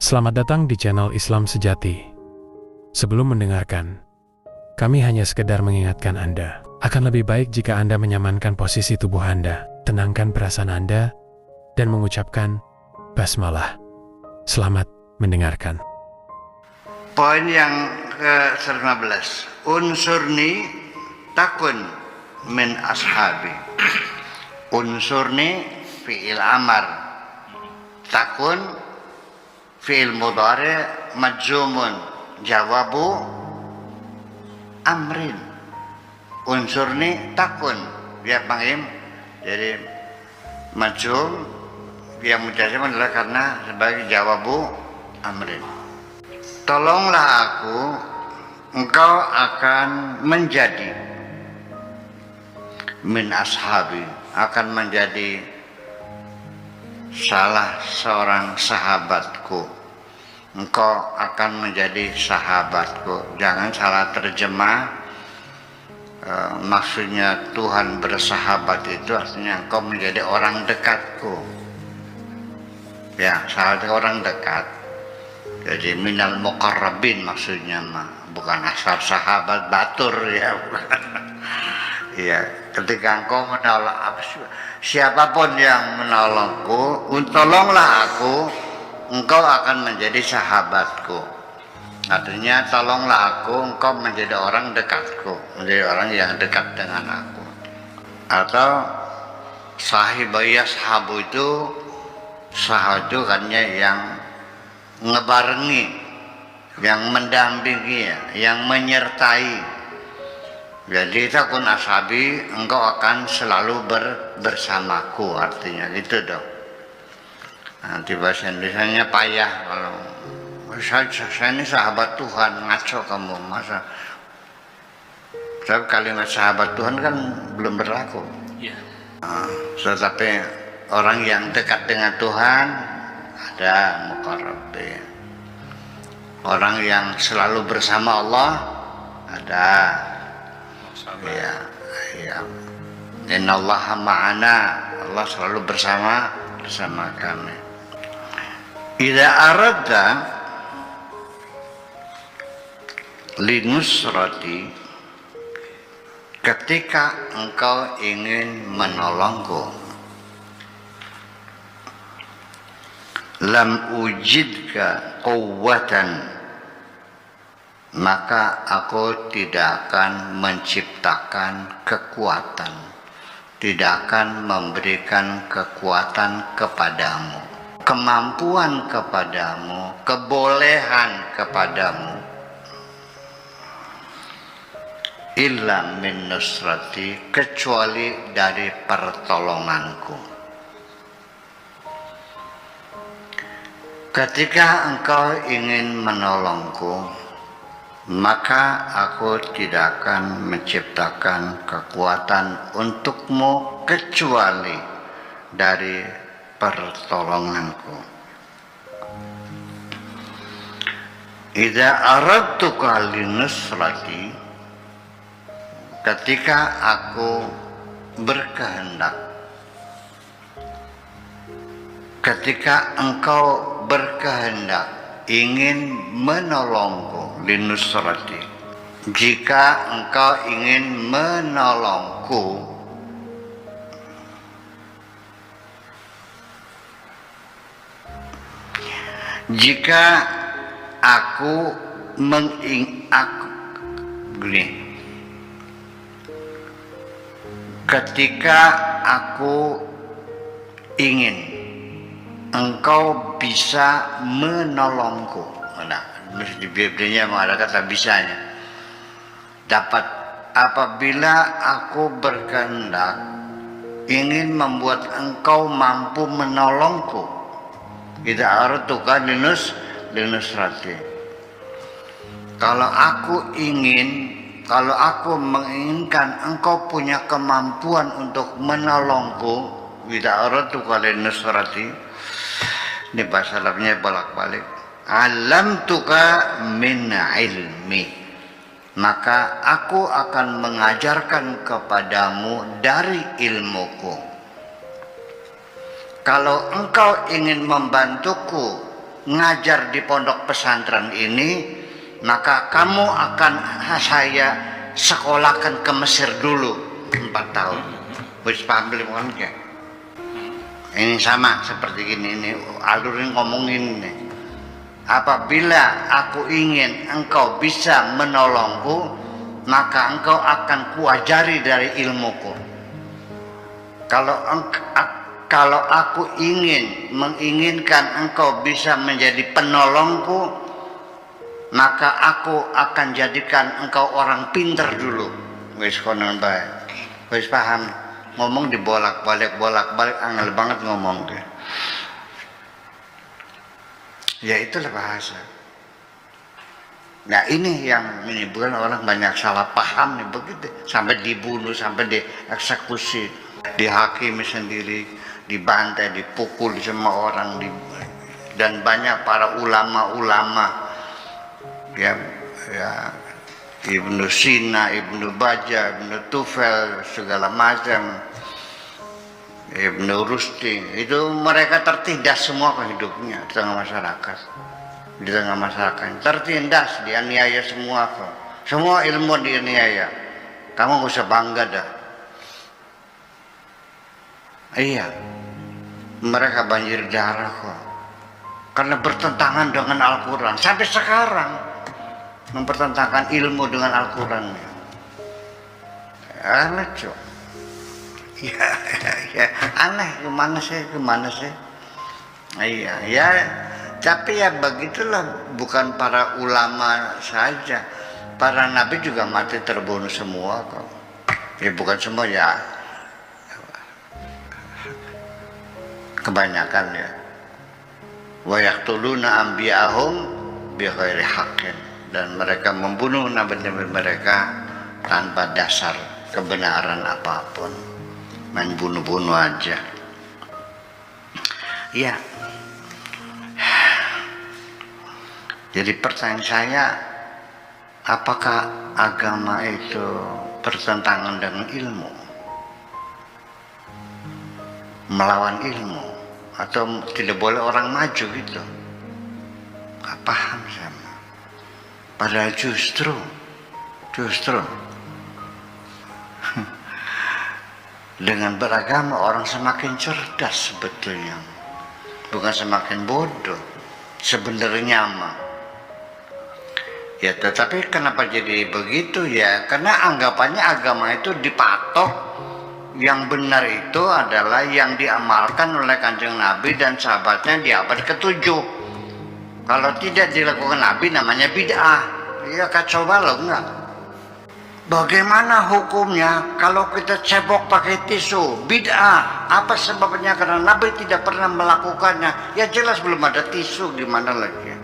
Selamat datang di channel Islam Sejati. Sebelum mendengarkan, kami hanya sekedar mengingatkan Anda, akan lebih baik jika Anda menyamankan posisi tubuh Anda, tenangkan perasaan Anda, dan mengucapkan basmalah. Selamat mendengarkan. Poin yang ke-15. Unsurni takun min ashabi. Unsurni fi'il amar. Takun fi'il mudhari majzumun jawabu amrin. Unsurni takun. Ya Bang Im. Jadi majzum yang mujazim adalah karena sebagai jawabu amrin. Tolonglah aku, engkau akan menjadi min ashabi, akan menjadi salah seorang sahabatku. Engkau akan menjadi sahabatku. Jangan salah terjemah. Maksudnya Tuhan bersahabat itu artinya engkau menjadi orang dekatku. Ya, sahabat orang dekat. Jadi minal muqarrabin maksudnya mah, bukan asal sahabat batur ya. Iya, ketika engkau menolong siapapun yang menolongku, tolonglah aku, engkau akan menjadi sahabatku. Artinya tolonglah aku, engkau menjadi orang dekatku, menjadi orang yang dekat dengan aku. Atau sahibaya sahabu itu, sahabat itu katanya yang ngebarengi, yang mendampingi, yang menyertai. Jadi takun ashabi, engkau akan selalu bersamaku, artinya gitu dong. Nanti bahasa Indonesianya payah kalau saya ini sahabat Tuhan, ngaco kamu masa. Tapi kalimat sahabat Tuhan kan belum berlaku. Yeah. Tetapi orang yang dekat dengan Tuhan ada muqarrabin. Orang yang selalu bersama Allah ada. Ya, ya. Innallaha ma'ana, Allah selalu bersama kami. Idza aradta linusrati, ketika engkau ingin menolongku, lam ujidka quwwatan, maka aku tidak akan menciptakan kekuatan, tidak akan memberikan kekuatan kepadamu, kemampuan kepadamu, kebolehan kepadamu, illa min nusrati, kecuali dari pertolonganku. Ketika engkau ingin menolongku, maka aku tidak akan menciptakan kekuatan untukmu kecuali dari pertolonganku. Idza aradtuka linusrati, ketika aku berkehendak, ketika engkau berkehendak ingin menolongku, linusrati, jika engkau ingin menolongku, jika aku ketika aku ingin engkau bisa menolongku. Nah, di Biblianya memang ada kata bisanya. Dapat apabila aku berkehendak ingin membuat engkau mampu menolongku. Idza aradtuka linusrati. Kalau aku menginginkan engkau punya kemampuan untuk menolongku, idza aradtuka linusrati. Ini bahasa Arabnya bolak-balik. Alamtuka min ilmi, maka aku akan mengajarkan kepadamu dari ilmuku. Kalau engkau ingin membantuku ngajar di pondok pesantren ini, maka kamu akan saya sekolahkan ke Mesir dulu 4 tahun. Wis paham belum kan? Ini sama seperti ini alurin ngomongin ini. Apabila aku ingin engkau bisa menolongku, maka engkau akan kuajari dari ilmuku. Kalau aku menginginkan engkau bisa menjadi penolongku, maka aku akan jadikan engkau orang pintar dulu. Wis konon bae. Wis paham. Ngomong dibolak-balik angel banget ngomong ke. Ya itulah bahasa. Nah ini yang menimbulkan orang banyak salah paham nih begitu, sampai dibunuh, sampai dieksekusi, dihakimi sendiri, dibantai, dipukul semua orang, dan banyak para ulama-ulama ya Ibnu Sina, Ibnu Baja, Ibnu Tufel, segala macam, Ibnu Rusdi, itu mereka tertindas semua hidupnya di tengah masyarakat. Di tengah masyarakat tertindas, dianiaya semua kok. Semua ilmu dianiaya. Kamu gak usah bangga dah. Iya, mereka banjir darah kok, karena bertentangan dengan Al-Quran. Sampai sekarang mempertentangkan ilmu dengan Al-Quran. Aneh cok. Ya, aneh. Kemana sih? Iya, ya. Tapi ya begitulah, bukan para ulama saja, para nabi juga mati terbunuh semua kok. Ya bukan semua ya, kebanyakan ya. Wa yaqtuluna anbiya'ahum bighairi haqqin, dan mereka membunuh nabi-nabi mereka tanpa dasar kebenaran apapun, main bunuh-bunuh aja. Ya. Jadi pertanyaan saya, apakah agama itu bertentangan dengan ilmu? Melawan ilmu? Atau tidak boleh orang maju gitu? Gak paham sama. Padahal justru dengan beragama orang semakin cerdas sebetulnya, bukan semakin bodoh sebenarnya mah. Ya tetapi kenapa jadi begitu ya? Karena anggapannya agama itu dipatok, yang benar itu adalah yang diamalkan oleh Kanjeng Nabi dan sahabatnya di abad ke-7. Kalau tidak dilakukan Nabi namanya bid'ah. Ya kacau balau enggak? Bagaimana hukumnya kalau kita cebok pakai tisu? Bid'ah. Apa sebabnya? Karena Nabi tidak pernah melakukannya. Ya jelas belum ada tisu, gimana lagi?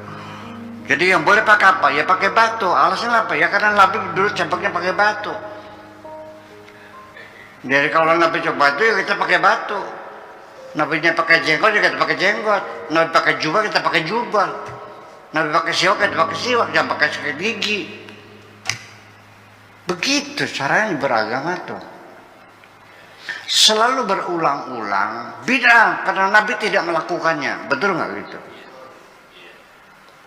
Jadi yang boleh pakai apa? Ya pakai batu. Alasannya apa? Ya karena Nabi dulu ceboknya pakai batu. Jadi kalau Nabi coba batu ya kita pakai batu. Nabinya pakai jenggot ya kita pakai jenggot. Nabi pakai jubah kita pakai jubah. Nabi pakai siwak kita pakai siwak. Jangan pakai sikat gigi. Begitu caranya beragama tuh. Selalu berulang-ulang bid'ah karena Nabi tidak melakukannya. Betul nggak gitu?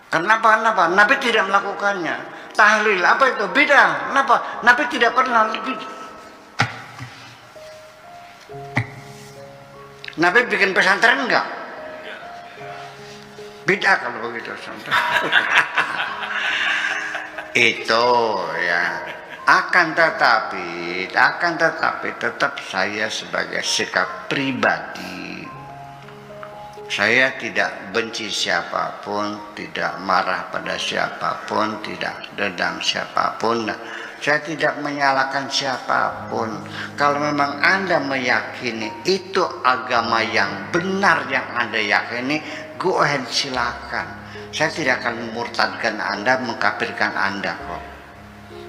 Kenapa? Nabi tidak melakukannya. Tahlil apa itu? Bid'ah. Kenapa? Nabi tidak pernah. Nabi bikin pesantren enggak? Bid'ah kalau begitu. Itu ya. Akan tetapi tetap saya sebagai sikap pribadi, saya tidak benci siapapun, tidak marah pada siapapun, tidak dendam siapapun. Saya tidak menyalahkan siapapun. Kalau memang Anda meyakini itu agama yang benar yang Anda yakini, go ahead, silakan. Saya tidak akan memurtadkan Anda, mengkafirkan Anda kok.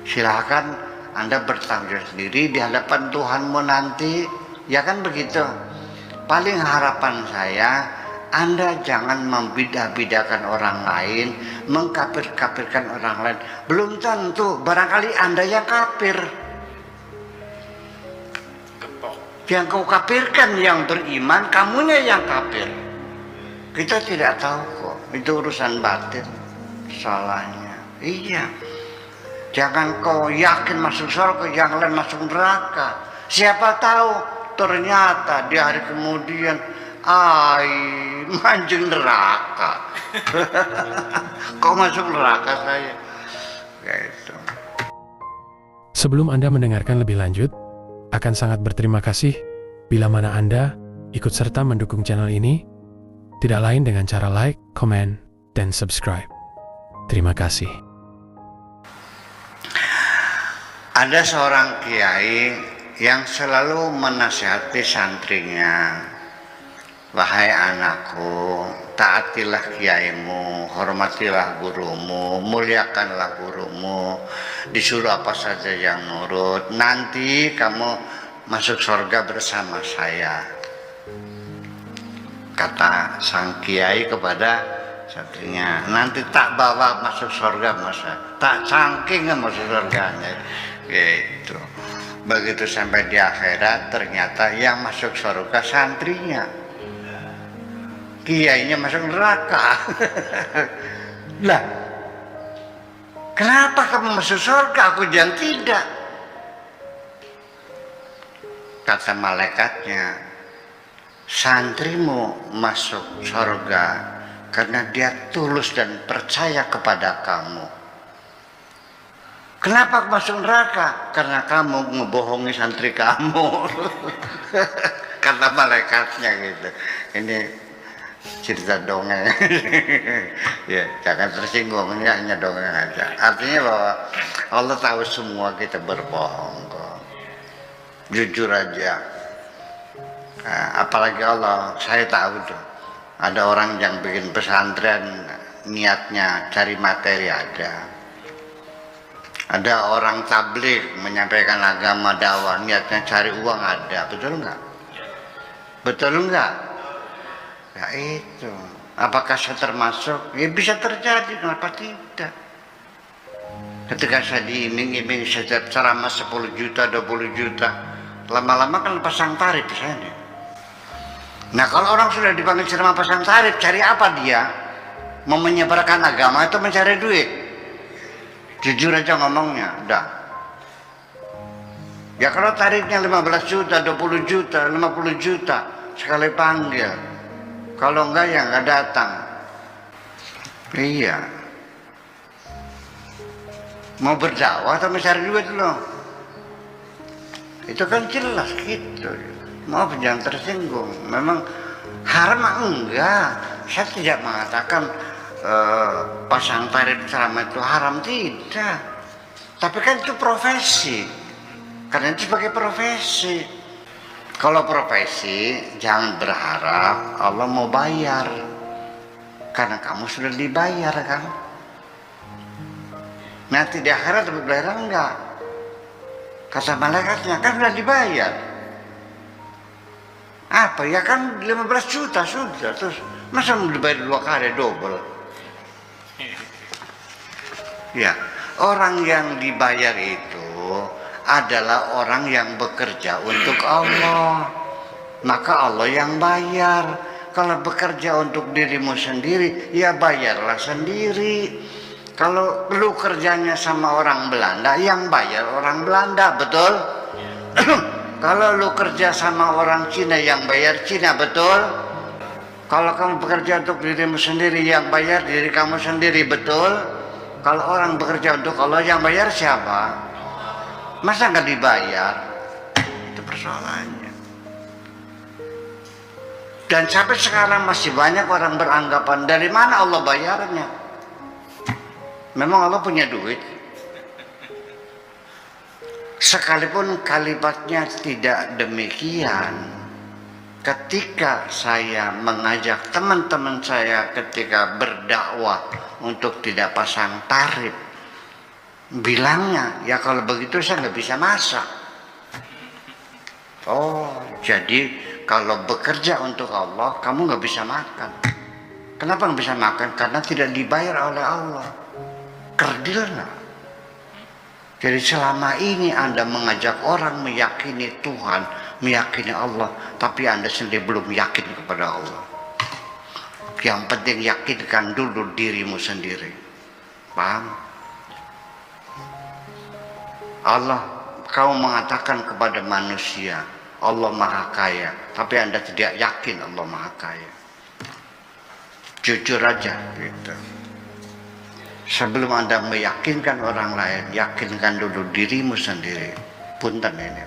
Silakan Anda bertanggung sendiri di hadapan Tuhanmu nanti, ya kan begitu. Paling harapan saya, Anda jangan membidah-bidahkan orang lain, mengkafir-kafirkan orang lain. Belum tentu, barangkali Anda yang kafir. Yang kau kafirkan yang beriman, kamunya yang kafir. Kita tidak tahu kok, itu urusan batin salahnya. Iya, jangan kau yakin masuk surga, yang lain masuk neraka. Siapa tahu ternyata di hari kemudian manjing neraka. Kau masuk neraka saya. Gitu. Sebelum Anda mendengarkan lebih lanjut, akan sangat berterima kasih bila mana Anda ikut serta mendukung channel ini, tidak lain dengan cara like, komen, dan subscribe. Terima kasih. Ada seorang kiai yang selalu menasihati santrinya, wahai anakku, taatilah kiaimu, hormatilah gurumu, muliakanlah gurumu, disuruh apa saja yang nurut, nanti kamu masuk surga bersama saya. Kata sang kiai kepada santrinya, nanti tak bawa masuk surga masa, tak cangking masuk surganya. Gitu. Begitu sampai di akhirat ternyata yang masuk surga santrinya, kiainya masuk neraka. Lah, kenapa kamu masuk surga, aku yang tidak? Kata malaikatnya, santrimu masuk surga karena dia tulus dan percaya kepada kamu. Kenapa masuk neraka? Karena kamu ngebohongi santri kamu. Kata malaikatnya gitu. Ini cerita dongeng. Ya, jangan tersinggung, ini hanya dongeng aja. Artinya bahwa Allah tahu semua kita berbohong kok. Jujur aja. Nah, apalagi Allah, saya tahu tuh. Ada orang yang bikin pesantren niatnya cari materi ada. Ada orang tabligh menyampaikan agama dakwah niatnya cari uang ada, betul nggak? Betul nggak? Ya itu. Apakah saya termasuk? Ya bisa terjadi, kenapa tidak? Ketika saya diiming-iming setiap ceramah 10 juta, 20 juta, lama-lama kan pasang tarif saya. Nah kalau orang sudah dipanggil ceramah pasang tarif, cari apa dia? Mau menyebarkan agama atau mencari duit? Jujur aja ngomongnya, udah. Ya kalau tarifnya 15 juta, 20 juta, 50 juta sekali panggil. Kalau enggak ya enggak datang. Iya. Mau berdakwah atau mencari duit loh. Itu kan jelas gitu. Maaf jangan tersinggung. Memang haram enggak. Saya tidak mengatakan pasang tarif ceramah itu haram, tidak. Tapi kan itu profesi. Karena itu sebagai profesi. Kalau profesi jangan berharap Allah mau bayar. Karena kamu sudah dibayar kan. Nanti di akhirat berbayar enggak? Kata malaikatnya kan sudah dibayar. Apa ya kan 15 juta sudah, terus masa mau dibayar 2 kali double? Ya, orang yang dibayar itu adalah orang yang bekerja untuk Allah. Maka Allah yang bayar. Kalau bekerja untuk dirimu sendiri, ya bayarlah sendiri. Kalau lu kerjanya sama orang Belanda, yang bayar orang Belanda, betul? Kalau lu kerja sama orang Cina, yang bayar Cina, betul? Kalau kamu bekerja untuk dirimu sendiri, yang bayar diri kamu sendiri, betul? Kalau orang bekerja untuk Allah, yang bayar siapa? Masa nggak dibayar? Itu persoalannya. Dan sampai sekarang masih banyak orang beranggapan dari mana Allah bayarnya? Memang Allah punya duit? Sekalipun kalimatnya tidak demikian. Ketika saya mengajak teman-teman saya ketika berdakwah untuk tidak pasang tarif, bilangnya, ya kalau begitu saya nggak bisa masak. Oh, jadi kalau bekerja untuk Allah, kamu nggak bisa makan. Kenapa nggak bisa makan? Karena tidak dibayar oleh Allah. Kerdil nggak? Jadi selama ini Anda mengajak orang meyakini Tuhan, meyakini Allah, tapi Anda sendiri belum yakin kepada Allah. Yang penting yakinkan dulu dirimu sendiri. Paham? Allah, kau mengatakan kepada manusia Allah Maha Kaya, tapi Anda tidak yakin Allah Maha Kaya. Jujur aja gitu. Sebelum Anda meyakinkan orang lain, yakinkan dulu dirimu sendiri. Punten ini.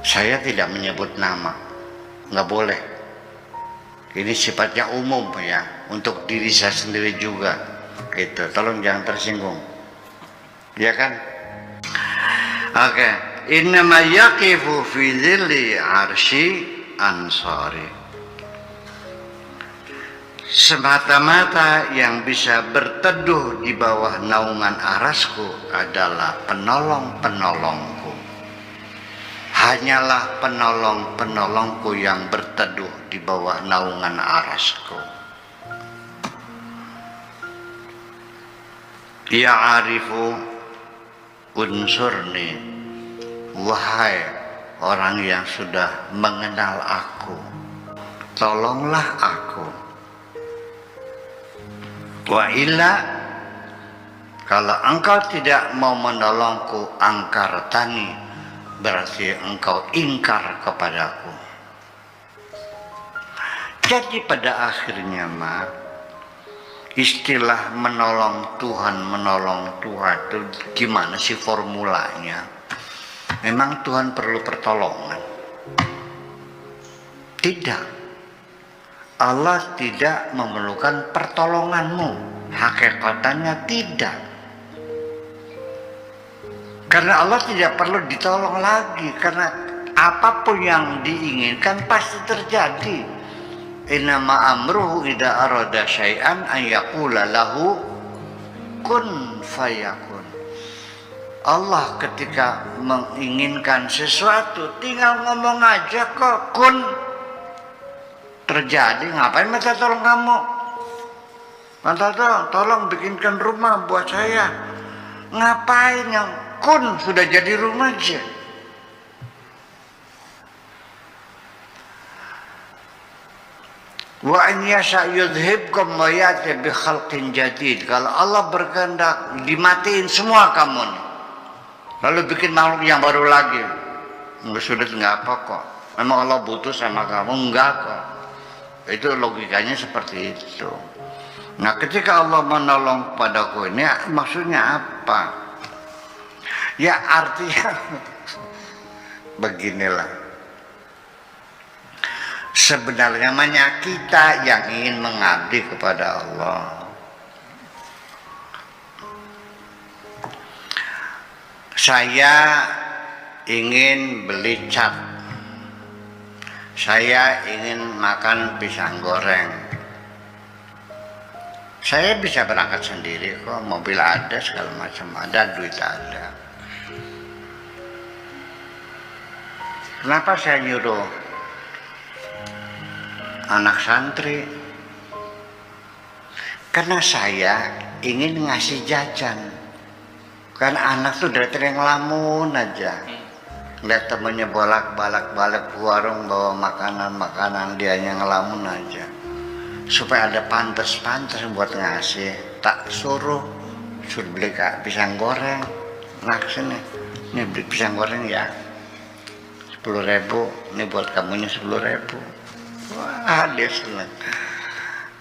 Saya tidak menyebut nama, nggak boleh. Ini sifatnya umum ya, untuk diri saya sendiri juga. Gitu. Tolong jangan tersinggung. Ya kan? Oke. Innama yaqifu fi dhilli arsy ansari. Semata-mata yang bisa berteduh di bawah naungan arasku adalah penolong-penolongku. Hanyalah penolong-penolongku yang berteduh di bawah naungan arasku. Ya arifu unsurni, wahai orang yang sudah mengenal aku, tolonglah aku. Wa illa, kalau engkau tidak mau menolongku, angkartani, berarti engkau ingkar kepadaku. Jadi pada akhirnya istilah menolong Tuhan itu gimana sih formulanya? Memang Tuhan perlu pertolongan? Tidak. Allah tidak memerlukan pertolonganmu. Hakikatannya tidak. Karena Allah tidak perlu ditolong lagi. Karena apapun yang diinginkan pasti terjadi. Innama amruhu idza arada syai'an an yaqula lahu kun fayakun. Allah ketika menginginkan sesuatu tinggal ngomong aja kok, kun, terjadi. Ngapain minta tolong kamu? Minta tolong bikinkan rumah buat saya. Ngapain? Yang kun sudah jadi rumah aja. Wa an yasha yudhibkum wa yati bi khalqin jadid. Kalau Allah berkehendak dimatiin semua kamu nih, lalu bikin makhluk yang baru lagi. Sudah enggak apa kok. Memang Allah butuh sama kamu? Enggak kok. Itu logikanya seperti itu. Nah, ketika Allah menolong padaku ini maksudnya apa? Ya artinya beginilah. Sebenarnya hanya kita yang ingin mengabdi kepada Allah. Saya ingin beli cat. Saya ingin makan pisang goreng. Saya bisa berangkat sendiri kok, mobil ada, segala macam ada, duit ada. Kenapa saya nyuruh anak santri? Karena saya ingin ngasih jajan. Kan anak tuh dari yang ngelamun aja. Lihat temennya balik warung bawa makanan, dianya ngelamun aja. Supaya ada pantas buat ngasih, tak suruh beli pisang goreng. Nah kesini, ini beli pisang goreng ya 10.000, ini buat kamunya 10.000. Wah, dia senang.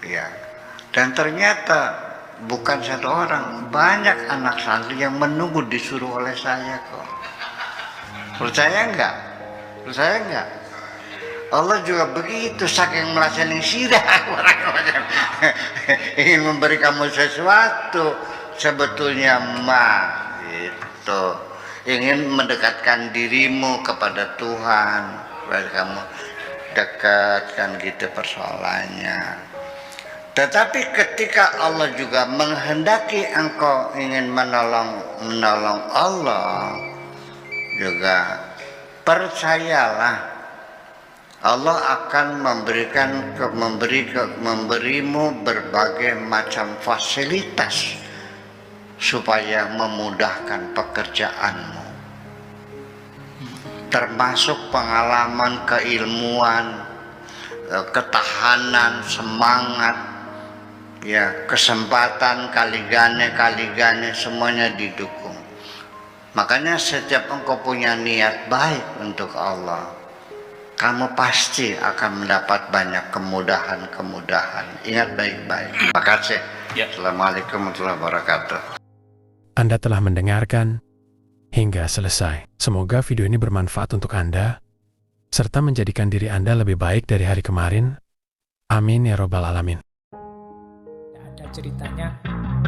Ya. Dan ternyata bukan satu orang, banyak anak santri yang menunggu disuruh oleh saya kok. Percaya enggak? Percaya enggak? Allah juga begitu, saking merasa sirah ingin memberi kamu sesuatu, sebetulnya itu ingin mendekatkan dirimu kepada Tuhan, supaya kamu dekatkan gitu persoalannya. Tetapi ketika Allah juga menghendaki engkau ingin menolong Allah, juga percayalah Allah akan memberimu berbagai macam fasilitas supaya memudahkan pekerjaanmu, termasuk pengalaman keilmuan ketahanan, semangat, ya, kesempatan, kaligane semuanya didukung. Makanya setiap engkau punya niat baik untuk Allah, kamu pasti akan mendapat banyak kemudahan. Ingat baik-baik. Terima kasih. Assalamualaikum warahmatullahi wabarakatuh. Anda telah mendengarkan hingga selesai. Semoga video ini bermanfaat untuk Anda, serta menjadikan diri Anda lebih baik dari hari kemarin. Amin ya robbal alamin. Ada ceritanya,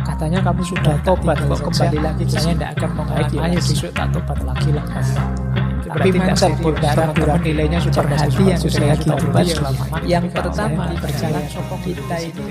katanya kamu sudah tobat, kok kembali lagi saya tidak akan membaik, ayo besok tak tobat lagi lah. Tapi mindset berdarah nilainya sudah hati yang sudah lagi tobat. Yang pertama, perjalanan kita ini